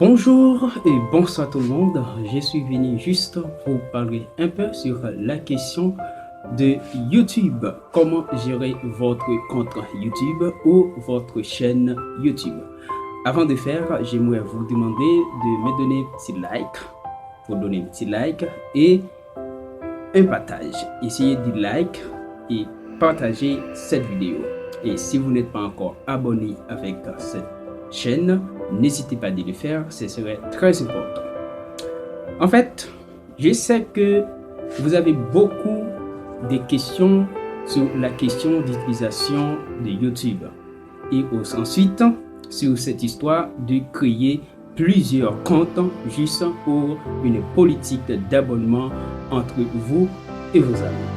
Bonjour et bonsoir tout le monde. Je suis venu juste pour parler un peu sur la question de YouTube. Comment gérer votre compte YouTube ou votre chaîne YouTube. Avant de faire, j'aimerais vous demander de me donner un petit like. Pour donner un petit like et un partage. Essayez de like et partager cette vidéo. Et si vous n'êtes pas encore abonné avec cette chaîne, n'hésitez pas de le faire, ce serait très important. En fait, je sais que vous avez beaucoup de questions sur la question d'utilisation de YouTube et ensuite sur cette histoire de créer plusieurs comptes juste pour une politique d'abonnement entre vous et vos amis.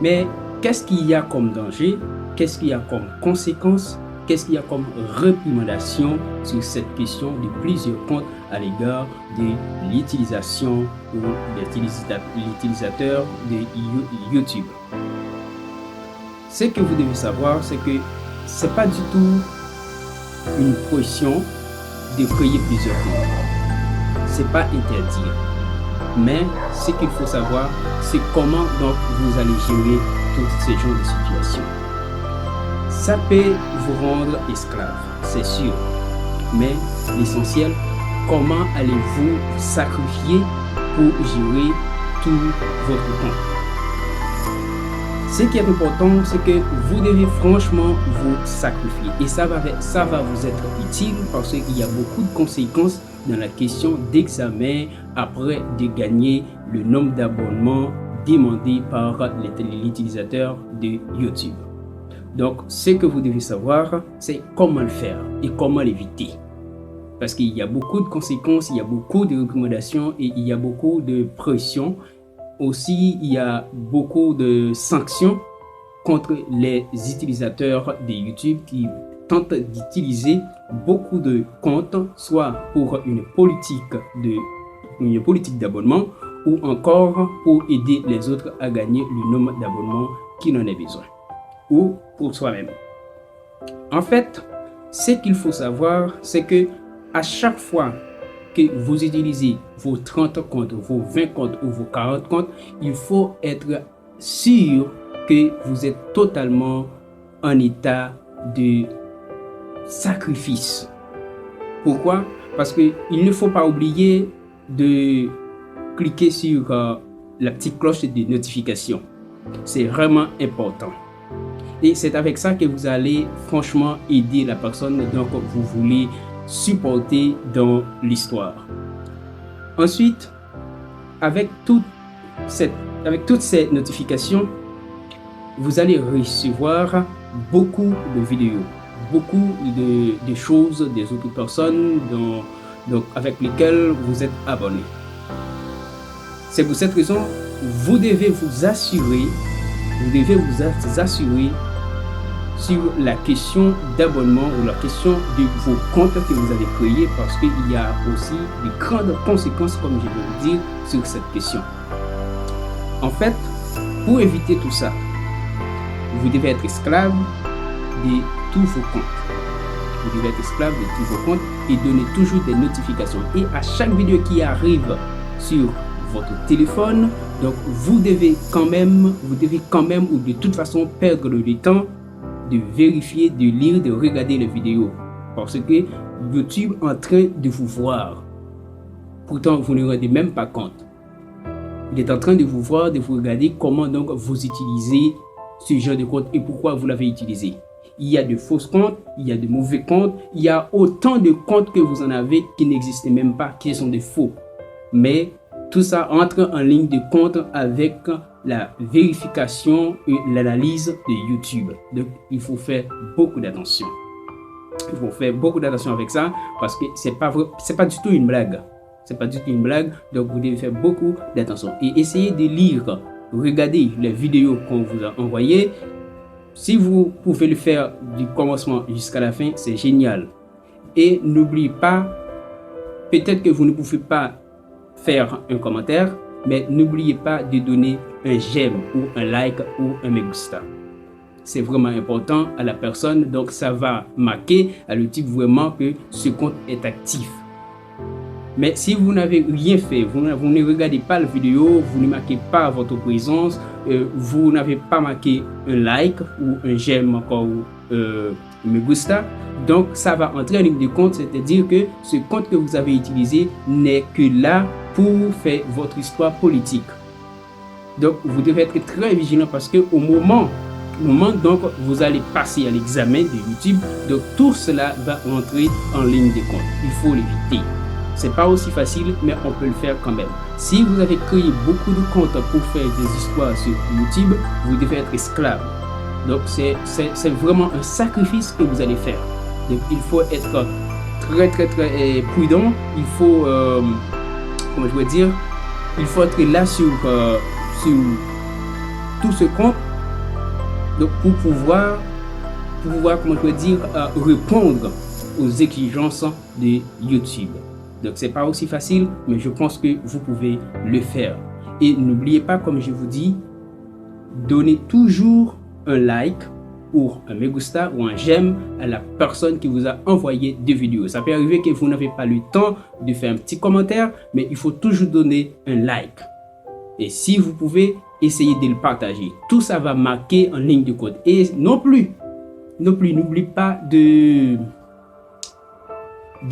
Mais qu'est-ce qu'il y a comme danger? Qu'est-ce qu'il y a comme conséquence? Qu'est-ce qu'il y a comme réprimandation sur cette question de plusieurs comptes à l'égard de l'utilisation ou l'utilisateur de YouTube? Ce que vous devez savoir, c'est que c'est pas du tout une pression de créer plusieurs comptes. C'est pas interdit. Mais ce qu'il faut savoir, c'est comment donc vous allez gérer tous ces genres de situations. Ça peut vous rendre esclave, c'est sûr. Mais l'essentiel, comment allez-vous sacrifier pour gérer tout votre compte? Ce qui est important, c'est que vous devez franchement vous sacrifier. Et ça va vous être utile parce qu'il y a beaucoup de conséquences dans la question d'examen après de gagner le nombre d'abonnements demandé par l'utilisateur de YouTube. Donc, ce que vous devez savoir, c'est comment le faire et comment l'éviter. Parce qu'il y a beaucoup de conséquences, il y a beaucoup de recommandations et il y a beaucoup de pression. Aussi, il y a beaucoup de sanctions contre les utilisateurs de YouTube qui tentent d'utiliser beaucoup de comptes, soit pour une politique d'abonnement ou encore pour aider les autres à gagner le nombre d'abonnements qu'ils en aient besoin, ou pour soi-même. En fait, ce qu'il faut savoir, c'est que à chaque fois que vous utilisez vos 30 comptes, vos 20 comptes ou vos 40 comptes, il faut être sûr que vous êtes totalement en état de sacrifice. Pourquoi? Parce qu'il ne faut pas oublier de cliquer sur la petite cloche de notification. C'est vraiment important. Et c'est avec ça que vous allez franchement aider la personne dont vous voulez supporter dans l'histoire. Ensuite, avec toutes ces notifications, vous allez recevoir beaucoup de vidéos, beaucoup de choses des autres personnes avec lesquelles vous êtes abonné. C'est pour cette raison, vous devez vous assurer sur la question d'abonnement ou la question de vos comptes que vous avez créés, parce qu'il y a aussi de grandes conséquences, comme je vais vous dire, sur cette question. En fait, pour éviter tout ça, vous devez être esclave de tous vos comptes. Vous devez être esclave de tous vos comptes et donner toujours des notifications. Et à chaque vidéo qui arrive sur votre téléphone, donc vous devez quand même ou de toute façon perdre le temps de vérifier, de lire, de regarder les vidéos, parce que YouTube est en train de vous voir. Pourtant, vous ne vous rendez même pas compte. Il est en train de vous voir, de vous regarder comment donc vous utilisez ce genre de compte et pourquoi vous l'avez utilisé. Il y a de fausses comptes, il y a de mauvais comptes, il y a autant de comptes que vous en avez qui n'existent même pas, qui sont des faux. Mais tout ça entre en ligne de compte avec la vérification et l'analyse de YouTube. Donc, il faut faire beaucoup d'attention. Il faut faire beaucoup d'attention avec ça parce que c'est pas du tout une blague. C'est pas du tout une blague. Donc, vous devez faire beaucoup d'attention et essayez de lire, regarder les vidéos qu'on vous a envoyées. Si vous pouvez le faire du commencement jusqu'à la fin, c'est génial. Et n'oubliez pas, peut-être que vous ne pouvez pas faire un commentaire, mais n'oubliez pas de donner un j'aime ou un like ou un me gusta. C'est vraiment important à la personne, donc ça va marquer à le type vraiment que ce compte est actif. Mais si vous n'avez rien fait, vous ne regardez pas la vidéo, vous ne marquez pas votre présence, vous n'avez pas marqué un like ou un j'aime encore ou me gusta, donc ça va entrer en ligne de compte, c'est-à-dire que ce compte que vous avez utilisé n'est que là pour faire votre histoire politique. Donc vous devez être très vigilant parce que au moment donc vous allez passer à l'examen de YouTube, donc tout cela va entrer en ligne de compte. Il faut l'éviter. C'est pas aussi facile, mais on peut le faire quand même. Si vous avez créé beaucoup de comptes pour faire des histoires sur YouTube, vous devez être esclave. Donc c'est vraiment un sacrifice que vous allez faire. Donc il faut être très prudent. Il faut, comment je veux dire, il faut être là sur tout ce compte. Donc pour pouvoir, comment je veux dire, répondre aux exigences de YouTube. Donc c'est pas aussi facile, mais je pense que vous pouvez le faire. Et n'oubliez pas, comme je vous dis, donnez toujours un like ou un me gusta ou un j'aime à la personne qui vous a envoyé des vidéos. Ça peut arriver que vous n'avez pas le temps de faire un petit commentaire, mais il faut toujours donner un like. Et si vous pouvez, essayez de le partager. Tout ça va marquer en ligne de compte. Et n'oubliez pas de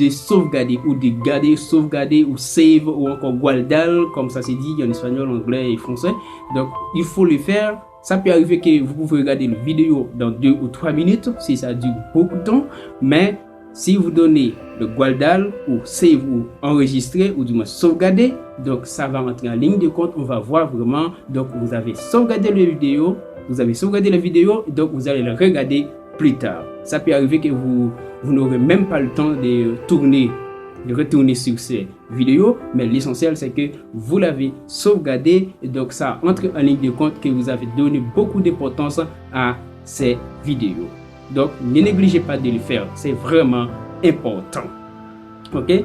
sauvegarder ou de garder, sauvegarder ou save ou encore guardar, comme ça se dit en espagnol, anglais et français. Donc il faut le faire. Ça peut arriver que vous pouvez regarder la vidéo dans 2 ou 3 minutes si ça dure beaucoup de temps, mais si vous donnez le guardar ou save ou enregistrer ou du moins sauvegarder, donc ça va entrer en ligne de compte. On va voir vraiment, donc vous avez sauvegardé la vidéo, donc vous allez le regarder plus tard. Ça peut arriver que vous n'aurez même pas le temps de retourner sur ces vidéos, mais l'essentiel c'est que vous l'avez sauvegardé, et donc ça entre en ligne de compte que vous avez donné beaucoup d'importance à ces vidéos. Donc ne négligez pas de le faire, c'est vraiment important. Ok.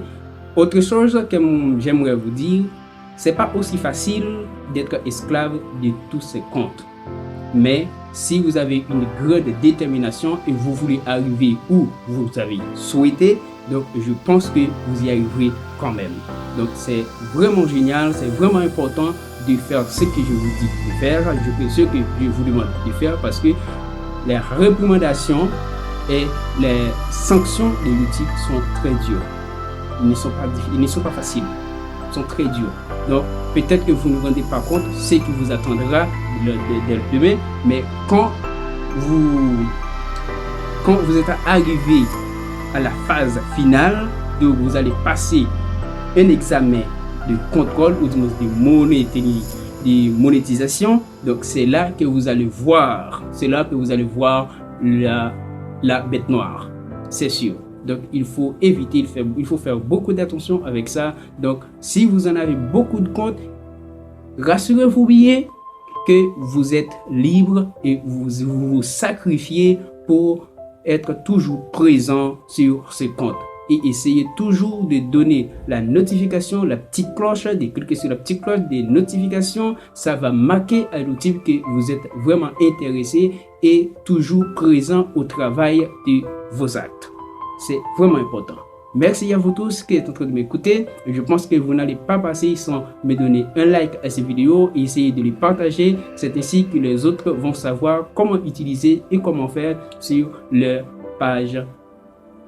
Autre chose que j'aimerais vous dire, c'est pas aussi facile d'être esclave de tous ces comptes. Mais si vous avez une grande détermination et vous voulez arriver où vous avez souhaité, donc je pense que vous y arriverez quand même. Donc c'est vraiment génial, c'est vraiment important de faire ce que je vous dis de faire, ce que je vous demande de faire, parce que les recommandations et les sanctions de YouTube sont très dures. Ils ne sont pas faciles, ils sont très durs. Donc peut-être que vous ne vous rendez pas compte ce qui vous attendra dès le demain, mais quand vous êtes arrivé à la phase finale, donc vous allez passer un examen de contrôle ou de monétisation, donc c'est là que vous allez voir, la bête noire, c'est sûr. Donc il faut éviter, il faut faire beaucoup d'attention avec ça. Donc si vous en avez beaucoup de comptes, rassurez-vous bien que vous êtes libre et vous sacrifiez pour être toujours présent sur ce compte. Et essayez toujours de donner la notification, la petite cloche, de cliquer sur la petite cloche des notifications. Ça va marquer à YouTube que vous êtes vraiment intéressé et toujours présent au travail de vos actes. C'est vraiment important. Merci à vous tous qui êtes en train de m'écouter. Je pense que vous n'allez pas passer sans me donner un like à cette vidéo et essayer de les partager. C'est ainsi que les autres vont savoir comment utiliser et comment faire sur leur page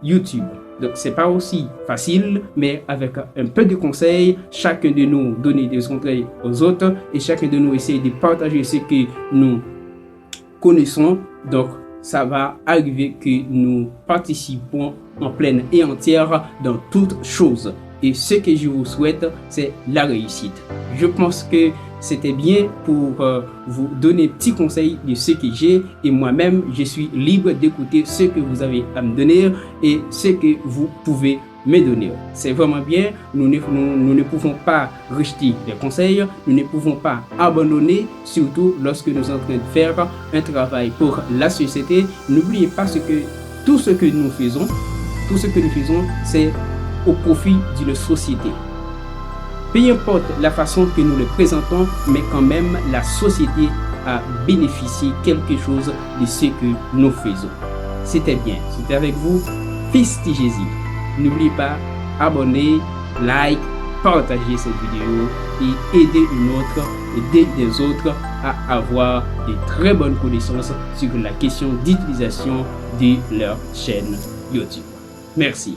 YouTube. Donc c'est pas aussi facile, mais avec un peu de conseils, chacun de nous donner des conseils aux autres et chacun de nous essayer de partager ce que nous connaissons. Donc ça va arriver que nous participons en pleine et entière dans toutes choses. Et ce que je vous souhaite, c'est la réussite. Je pense que c'était bien pour vous donner petits conseils de ce que j'ai. Et moi-même, je suis libre d'écouter ce que vous avez à me donner et ce que vous pouvez me donner. C'est vraiment bien. Nous ne pouvons pas rejeter les conseils. Nous ne pouvons pas abandonner, surtout lorsque nous sommes en train de faire un travail pour la société. N'oubliez pas tout ce que nous faisons, c'est au profit d'une société. Peu importe la façon que nous le présentons, mais quand même la société a bénéficié quelque chose de ce que nous faisons. C'était bien. C'était avec vous, Fils de Jésus. N'oubliez pas, abonnez, like, partagez cette vidéo et aider des autres à avoir de très bonnes connaissances sur la question d'utilisation de leur chaîne YouTube. Merci.